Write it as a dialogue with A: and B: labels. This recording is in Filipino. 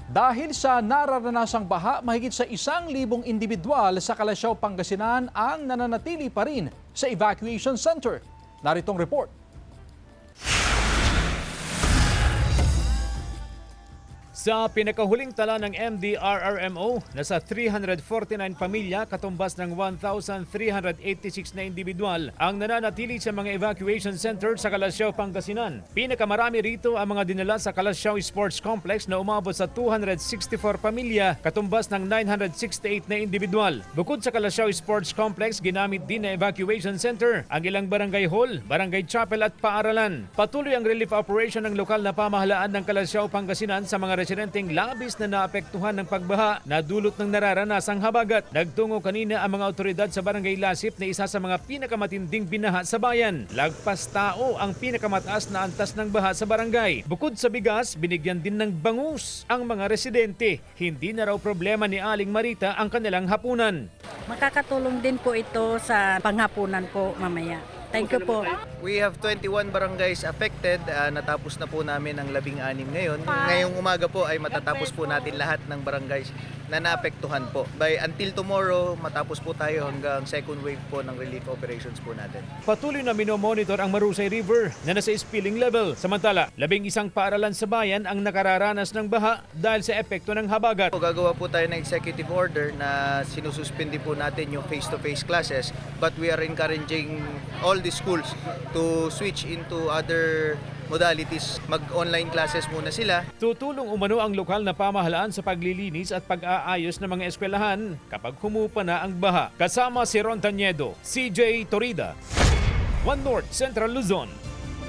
A: Dahil sa nararanasang baha, mahigit sa 1,000 individual sa Calasiao, Pangasinan ang nananatili pa rin sa evacuation center. Naritong report.
B: Sa pinakahuling tala ng MDRRMO, nasa 349 pamilya katumbas ng 1,386 na individual ang nananatili sa mga evacuation center sa Calasiao, Pangasinan. Pinakamarami rito ang mga dinala sa Calasiao Sports Complex na umabot sa 264 pamilya katumbas ng 968 na individual. Bukod sa Calasiao Sports Complex, ginamit din na evacuation center ang ilang barangay hall, barangay chapel at paaralan. Patuloy ang relief operation ng lokal na pamahalaan ng Calasiao, Pangasinan sa mga residenteng labis na naapektuhan ng pagbaha na dulot ng nararanasang habagat. Nagtungo kanina ang mga otoridad sa Barangay Lasip na isa sa mga pinakamatinding binaha sa bayan. Lagpas tao ang pinakamataas na antas ng baha sa barangay. Bukod sa bigas, binigyan din ng bangus ang mga residente. Hindi na raw problema ni Aling Marita ang kanilang hapunan.
C: Makakatulong din po ito sa panghapunan po mamaya. Thank you po.
D: We have 21 barangays affected. Natapos na po namin ang 16 ngayon. Ngayong umaga po ay matatapos po natin lahat ng barangays na naapektuhan po. By until tomorrow, matapos po tayo hanggang second wave po ng relief operations po natin.
B: Patuloy na minomonitor ang Marusay River na nasa spilling level. Samantala, 11 paaralan sa bayan ang nakararanas ng baha dahil sa epekto ng habagat.
D: Gagawa po tayo ng executive order na sinususpindi po natin yung face-to-face classes, but we are encouraging all the schools to switch into other modalities. Mag-online classes muna sila.
B: Tutulong umano ang lokal na pamahalaan sa paglilinis at pag-aayos ng mga eskwelahan kapag humupa na ang baha. Kasama si Ron Taniedo, CJ Torida, One North Central Luzon.